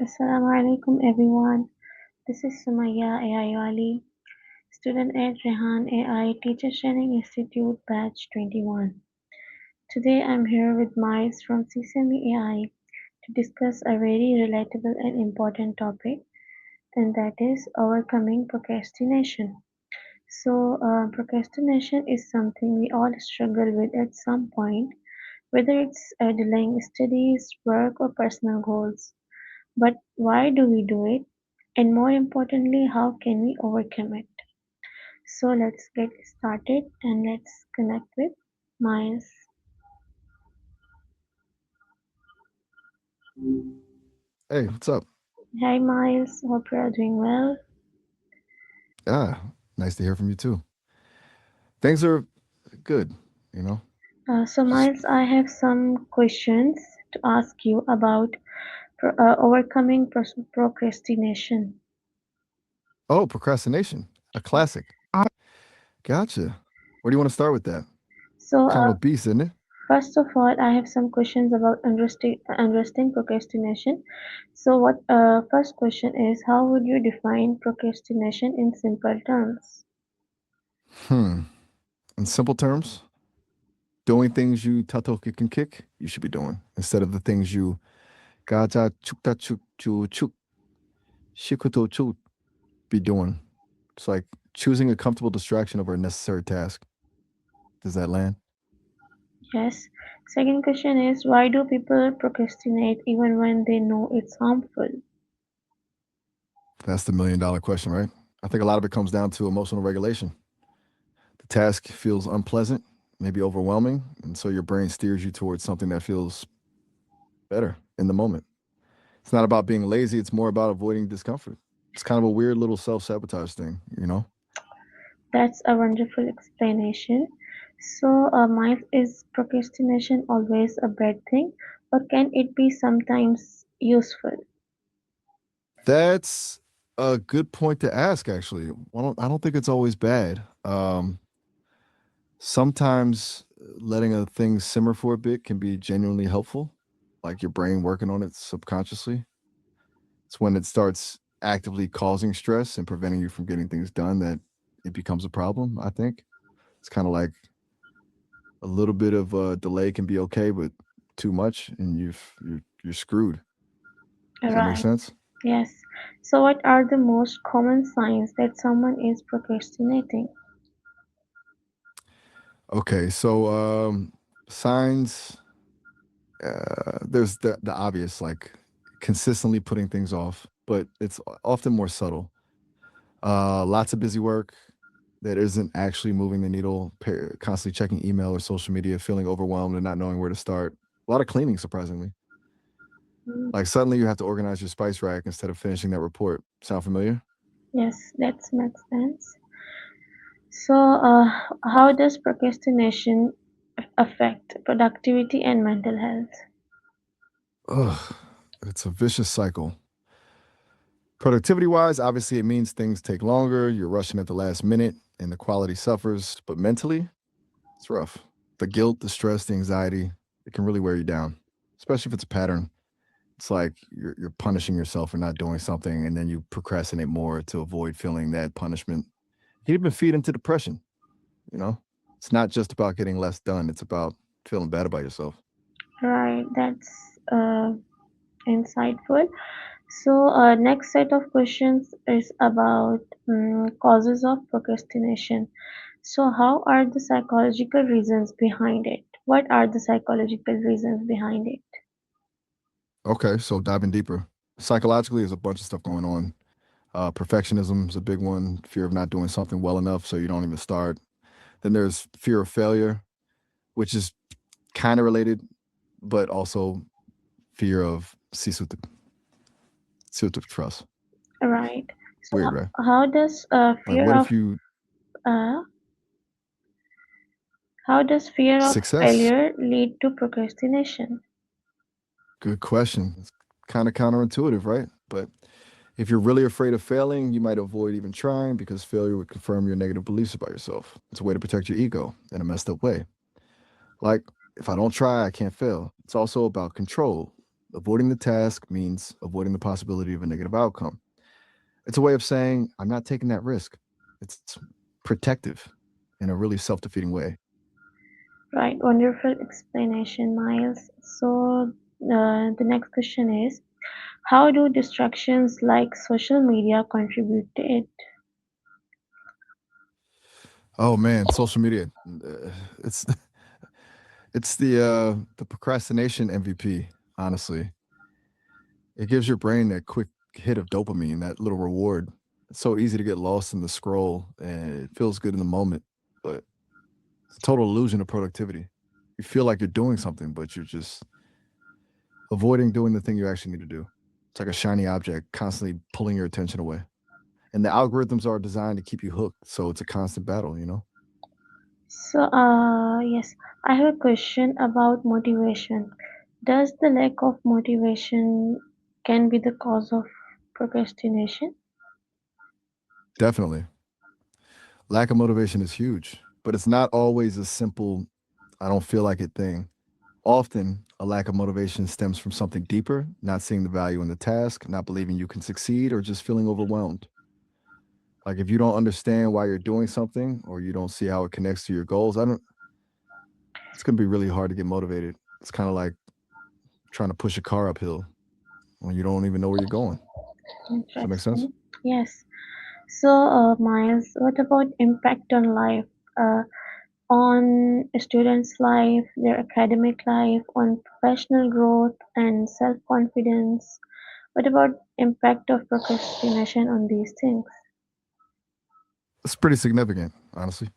Assalamu alaikum everyone. This is Sumaya AI, student at Rehan Ai Teachers Training Institute Batch 21. Today I'm here with Miles from Sesame Ai to discuss a very relatable and important topic, and that is overcoming procrastination. Procrastination is something we all struggle with at some point, whether it's delaying studies, work, or personal goals. But why do we do it? And more importantly, how can we overcome it? So let's get started and let's connect with Miles. Hey, what's up? Hi Miles, hope you are doing well. Ah, nice to hear from you too. Things are good, you know. Just Miles, I have some questions to ask you about overcoming procrastination. procrastination, a Yes. classic. Gotcha. Where do you want to start with that? So, Kind of uh, a beast, isn't it? First of all, I have some questions about understanding procrastination. So, first question is, how would you define procrastination in simple terms? Hmm. In simple terms, doing things you tato can kick, you should be doing instead of the things you gaja chukta chuk chu chuk shikuto chuk be doing. It's like choosing a comfortable distraction over a necessary task. Does that land? Yes. Second question is, why do people procrastinate even when they know it's harmful? That's the $1 million question, right? I think a lot of it comes down to emotional regulation. The task feels unpleasant, maybe overwhelming, and so your brain steers you towards something that feels better in the moment. It's not about being lazy, it's more about avoiding discomfort. It's kind of a weird little self sabotage thing, you know? That's a wonderful explanation. So, is procrastination always a bad thing, or can it be sometimes useful? That's a good point to ask, actually. I don't think it's always bad. Sometimes letting a thing simmer for a bit can be genuinely helpful, like your brain working on it subconsciously. It's when it starts actively causing stress and preventing you from getting things done that it becomes a problem, I think. It's kind of like a little bit of a delay can be okay, but too much and you're screwed. Does that make Right. sense? Yes. So, what are the most common signs that someone is procrastinating? Okay, so signs there's the obvious like consistently putting things off, but it's often more subtle. Lots of busy work that isn't actually moving the needle, constantly checking email or social media, feeling overwhelmed and not knowing where to start. A lot of cleaning, surprisingly. Mm, Like suddenly you have to organize your spice rack instead of finishing that report. Sound familiar? yes, that makes sense. So, how does procrastination affect productivity and mental health? Ugh, it's a vicious cycle. Productivity wise, obviously, it means things take longer, you're rushing at the last minute, and the quality suffers. But mentally, it's rough. The guilt, the stress, the anxiety, it can really wear you down, especially if it's a pattern. It's like you're punishing yourself for not doing something, and then you procrastinate more to avoid feeling that punishment. You can even feed into depression, you know? It's not just about getting less done, it's about feeling bad about yourself. Right, that's insightful. So, next set of questions is about causes of procrastination. So, how are the psychological reasons behind it? What are the psychological reasons behind it? Okay, so diving deeper. Psychologically, there's a bunch of stuff going on. Perfectionism is a big one, fear of not doing something well enough, so you don't even start. Then there's fear of failure, which is kind of related, but also fear of trust. Right. So, Weird, right? how does Like, fear what of if you uh, how does fear of success? failure lead to procrastination? Good question. It's kind of counterintuitive, right? But if you're really afraid of failing, you might avoid even trying because failure would confirm your negative beliefs about yourself. It's a way to protect your ego in a messed up way. Like, if I don't try, I can't fail. It's also about control. Avoiding the task means avoiding the possibility of a negative outcome. It's a way of saying, I'm not taking that risk. It's protective in a really self defeating way. Right, wonderful explanation, Miles. So, the next question is, how do distractions like social media contribute to it? Oh man, social media. It's it's the procrastination MVP, honestly. It gives your brain that quick hit of dopamine, that little reward. It's so easy to get lost in the scroll and it feels good in the moment, but it's a total illusion of productivity. You feel like you're doing something, but you're just avoiding doing the thing you actually need to do. It's like a shiny object constantly pulling your attention away. And the algorithms are designed to keep you hooked, so it's a constant battle, you know? So, yes, I have a question about motivation. Does the lack of motivation can be the cause of procrastination? Definitely. Lack of motivation is huge, but it's not always a simple, I don't feel like it thing. Often, a lack of motivation stems from something deeper, not seeing the value in the task, not believing you can succeed, or just feeling overwhelmed. Like if you don't understand why you're doing something or you don't see how it connects to your goals, I don't it's going to be really hard to get motivated. It's kind of like trying to push a car uphill when you don't even know where you're going. Does that make sense? Interesting. Yes. So, Miles, what about impact on life? Uh, on a student's life, their academic life, on professional growth and self-confidence? What about impact of procrastination on these things? It's pretty significant, honestly.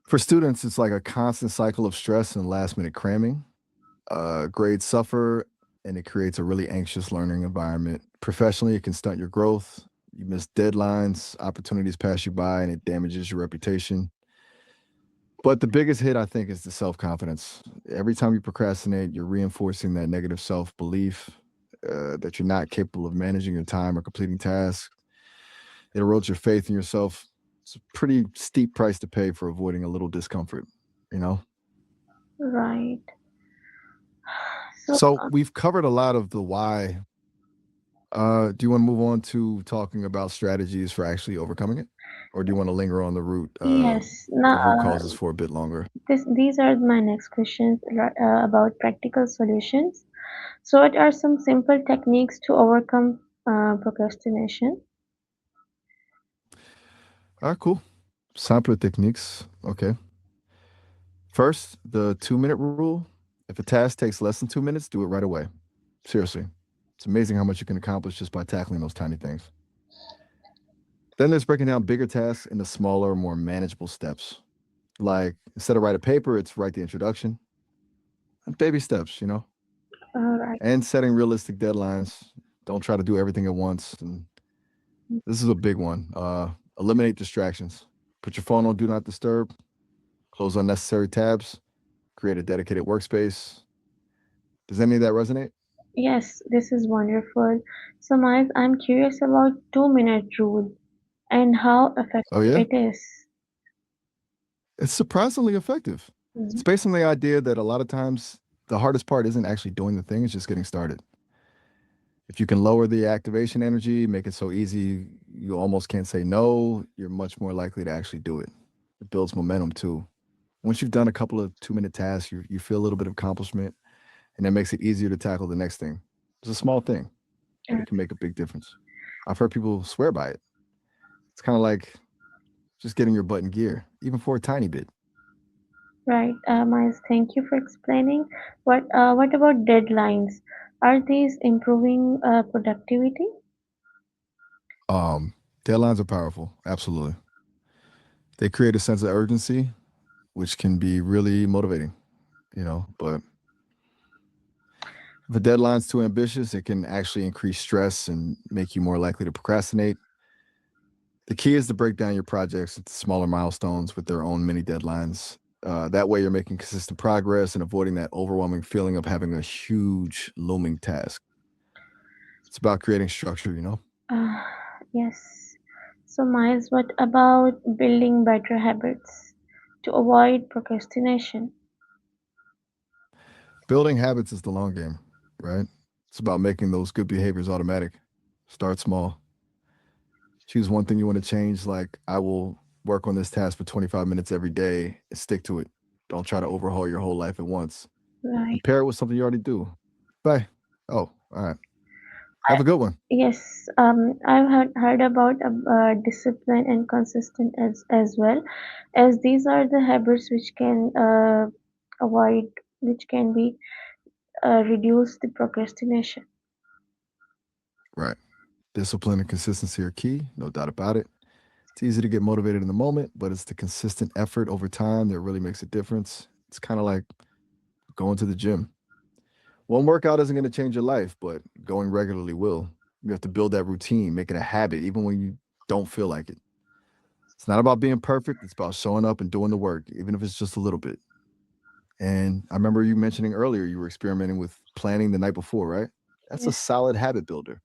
For students, it's like a constant cycle of stress and last minute cramming. Grades suffer and it creates a really anxious learning environment. Professionally, it can stunt your growth. You miss deadlines, opportunities pass you by, and it damages your reputation. But the biggest hit, I think, is the self confidence. Every time you procrastinate, you're reinforcing that negative self belief that you're not capable of managing your time or completing tasks. It erodes your faith in yourself. It's a pretty steep price to pay for avoiding a little discomfort, you know? Right. So, So we've covered a lot of the why. Do you want to move on to talking about strategies for actually overcoming it? Or do you want to linger on yes. Now, the root causes for a bit longer? these are my next questions about practical solutions. So, what are some simple techniques to overcome procrastination? All right, cool. Sample techniques. Okay. First, the 2 minute rule. If a task takes less than 2 minutes, do it right away. Seriously. It's amazing how much you can accomplish just by tackling those tiny things. Then there's breaking down bigger tasks into smaller, more manageable steps. Like instead of write a paper, it's write the introduction. And baby steps, you know? All right. And setting realistic deadlines. Don't try to do everything at once. And this is a big one. Eliminate distractions. Put your phone on do not disturb, close unnecessary tabs, create a dedicated workspace. Does any of that resonate? Yes, this is wonderful. So, Miles, I'm curious about 2-minute rule and how Oh, effective yeah? it is. It's surprisingly effective. It's Mhm. based on the idea that a lot of times the hardest part isn't actually doing the thing, it's just getting started. If you can lower the activation energy, make it so easy you almost can't say no, you're much more likely to actually do it. It builds momentum too. Once you've done a couple of 2 minute tasks, you feel a little bit of accomplishment, and that makes it easier to tackle the next thing. It's a small thing, but it can make a big difference. I've heard people swear by it. It's kind of like just getting your butt in gear, even for a tiny bit. Right, Miles, thank you for explaining. What about deadlines? Are these improving productivity? Deadlines are powerful, absolutely. They create a sense of urgency, which can be really motivating, you know. But if a deadline's too ambitious, it can actually increase stress and make you more likely to procrastinate. The key is to break down your projects into smaller milestones with their own mini deadlines. That way, you're making consistent progress and avoiding that overwhelming feeling of having a huge looming task. It's about creating structure, you know? Uh, yes. So, Miles, what about building better habits to avoid procrastination? Building habits is the long game, right? It's about making those good behaviors automatic. Start small. Choose one thing you want to change, like I will work on this task for 25 minutes every day and stick to it. Don't try to overhaul your whole life at once. And Right. pair it with something you already do. Bye. Oh, all right. Have a good one. Yes, I've heard about discipline and consistent as well, as these are the habits which can avoid, which can be reduce the procrastination. Right. Discipline and consistency are key, no doubt about it. It's easy to get motivated in the moment, but it's the consistent effort over time that really makes a difference. It's kind of like going to the gym. One workout isn't going to change your life, but going regularly will. You have to build that routine, make it a habit, even when you don't feel like it. It's not about being perfect, it's about showing up and doing the work, even if it's just a little bit. And I remember you mentioning earlier you were experimenting with planning the night before, right? That's a Yes. solid habit builder.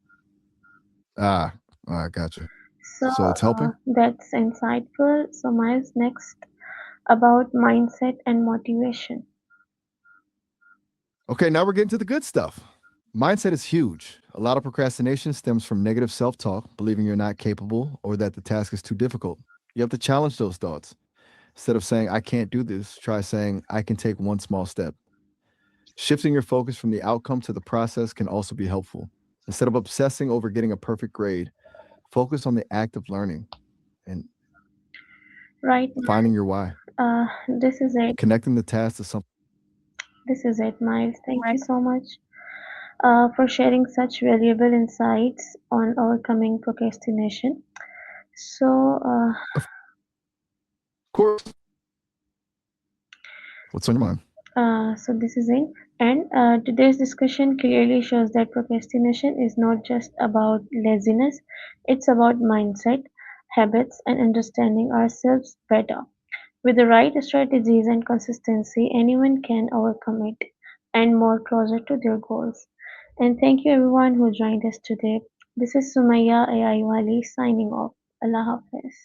Ah, I gotcha. So So it's helping? that's insightful. So Miles, next about mindset and motivation. Okay, now we're getting to the good stuff. Mindset is huge. A lot of procrastination stems from negative self talk, believing you're not capable or that the task is too difficult. You have to challenge those thoughts. Instead of saying, I can't do this, try saying, I can take one small step. Shifting your focus from the outcome to the process can also be helpful. Instead of obsessing over getting a perfect grade, focus on the act of learning and Right. finding your why, This is it. connecting the task to something. This is it, Miles. Thank you so much for sharing such valuable insights on overcoming procrastination. So, Of course, what's on your mind? so this is it. And today's discussion clearly shows that procrastination is not just about laziness, it's about mindset, habits, and understanding ourselves better. With the right strategies and consistency, anyone can overcome it and more closer to their goals. And thank you everyone who joined us today. This is Sumaya Ayaiwali signing off. Allah Hafiz.